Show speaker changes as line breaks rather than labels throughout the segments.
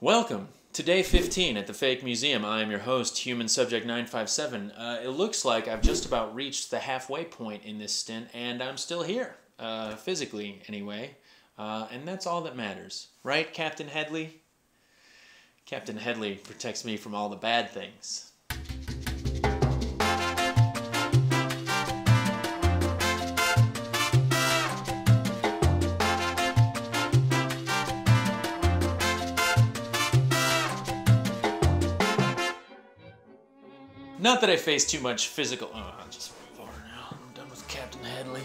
Welcome to day 15 at the Fake Museum. I am your host, Human Subject 957. It looks like I've just about reached the halfway point in this stint, and I'm still here, physically anyway, and that's all that matters. Right, Captain Headley? Captain Headley protects me from all the bad things. Not that I face too much physical... Oh, I'll just move over now. I'm done with Captain Headley.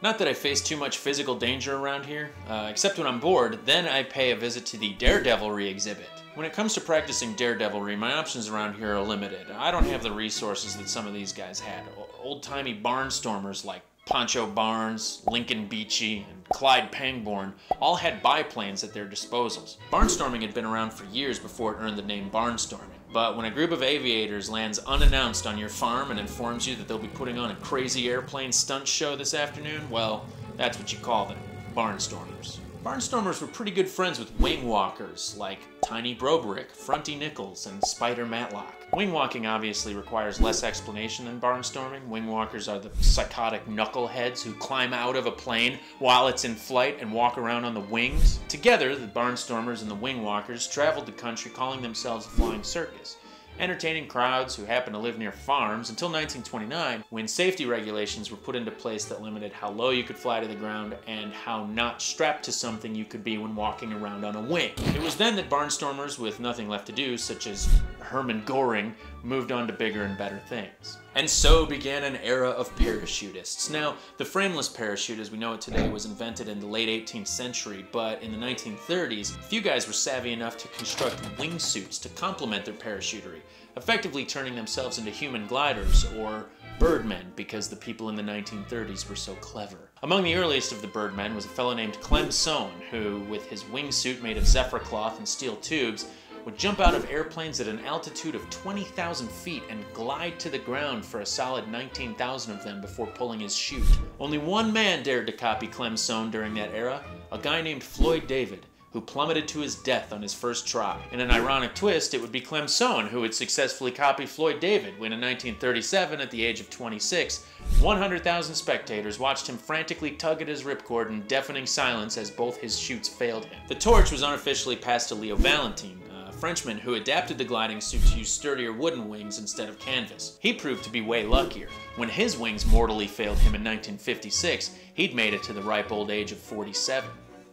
Not that I face too much physical danger around here, except when I'm bored, then I pay a visit to the Daredevilry exhibit. When it comes to practicing Daredevilry, my options around here are limited. I don't have the resources that some of these guys had. Old-timey barnstormers like Pancho Barnes, Lincoln Beachy, and Clyde Pangborn all had biplanes at their disposals. Barnstorming had been around for years before it earned the name barnstorming. But when a group of aviators lands unannounced on your farm and informs you that they'll be putting on a crazy airplane stunt show this afternoon, well, that's what you call them, barnstormers. Barnstormers were pretty good friends with wing walkers like Tiny Brobrick, Fronty Nichols, and Spider Matlock. Wing walking obviously requires less explanation than barnstorming. Wing walkers are the psychotic knuckleheads who climb out of a plane while it's in flight and walk around on the wings. Together, the barnstormers and the wing walkers traveled the country calling themselves the Flying Circus, entertaining crowds who happened to live near farms until 1929, when safety regulations were put into place that limited how low you could fly to the ground and how not strapped to something you could be when walking around on a wing. It was then that barnstormers with nothing left to do, such as Hermann Göring, moved on to bigger and better things. And so began an era of parachutists. Now, the frameless parachute as we know it today was invented in the late 18th century, but in the 1930s, a few guys were savvy enough to construct wingsuits to complement their parachutery, effectively turning themselves into human gliders, or birdmen, because the people in the 1930s were so clever. Among the earliest of the birdmen was a fellow named Clem Sohn, who, with his wingsuit made of zephyr cloth and steel tubes, would jump out of airplanes at an altitude of 20,000 feet and glide to the ground for a solid 19,000 of them before pulling his chute. Only one man dared to copy Clem Sohn during that era, a guy named Floyd David, who plummeted to his death on his first try. In an ironic twist, it would be Clem Sohn who would successfully copy Floyd David when in 1937, at the age of 26, 100,000 spectators watched him frantically tug at his ripcord in deafening silence as both his chutes failed him. The torch was unofficially passed to Leo Valentin, Frenchman who adapted the gliding suit to use sturdier wooden wings instead of canvas. He proved to be way luckier. When his wings mortally failed him in 1956, he'd made it to the ripe old age of 47.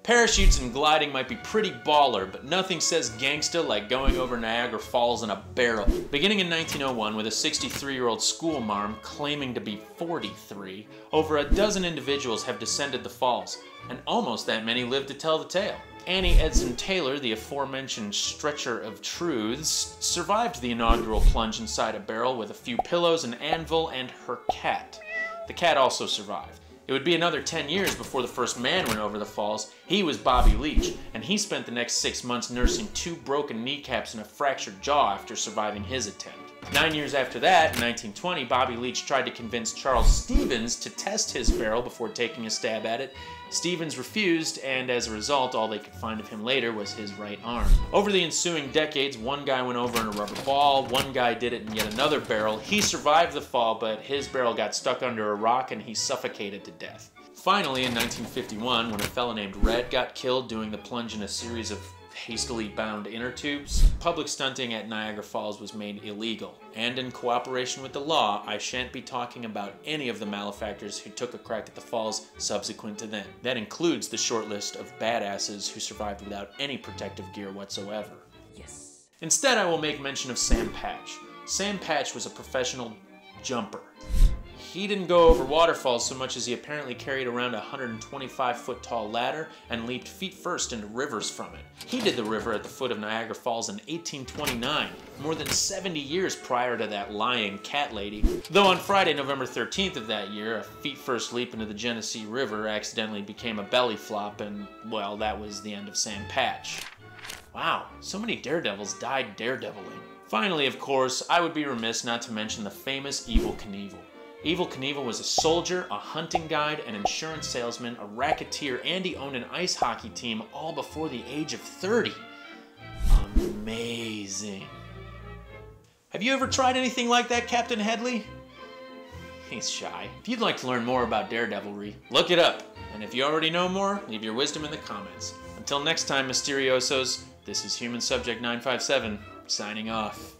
Parachutes and gliding might be pretty baller, but nothing says gangsta like going over Niagara Falls in a barrel. Beginning in 1901 with a 63-year-old schoolmarm claiming to be 43, over a dozen individuals have descended the falls, and almost that many live to tell the tale. Annie Edson Taylor, the aforementioned stretcher of truths, survived the inaugural plunge inside a barrel with a few pillows, an anvil, and her cat. The cat also survived. It would be another 10 years before the first man went over the falls. He was Bobby Leach, and he spent the next 6 months nursing 2 broken kneecaps and a fractured jaw after surviving his attempt. 9 years after that, in 1920, Bobby Leach tried to convince Charles Stevens to test his barrel before taking a stab at it. Stevens refused, and as a result, all they could find of him later was his right arm. Over the ensuing decades, one guy went over in a rubber ball, one guy did it in yet another barrel. He survived the fall, but his barrel got stuck under a rock and he suffocated to death. Finally, in 1951, when a fellow named Red got killed doing the plunge in a series of hastily bound inner tubes, public stunting at Niagara Falls was made illegal. And in cooperation with the law, I shan't be talking about any of the malefactors who took a crack at the falls subsequent to then. That includes the short list of badasses who survived without any protective gear whatsoever. Yes. Instead, I will make mention of Sam Patch. Sam Patch was a professional jumper. He didn't go over waterfalls so much as he apparently carried around a 125-foot tall ladder and leaped feet first into rivers from it. He did the river at the foot of Niagara Falls in 1829, more than 70 years prior to that lying cat lady. Though on Friday, November 13th of that year, a feet first leap into the Genesee River accidentally became a belly flop, and, well, that was the end of Sam Patch. Wow, so many daredevils died daredeviling. Finally, of course, I would be remiss not to mention the famous Evel Knievel. Evel Knievel was a soldier, a hunting guide, an insurance salesman, a racketeer, and he owned an ice hockey team all before the age of 30. Amazing. Have you ever tried anything like that, Captain Headley? He's shy. If you'd like to learn more about Daredevilry, look it up. And if you already know more, leave your wisdom in the comments. Until next time, Mysteriosos, this is Human Subject 957, signing off.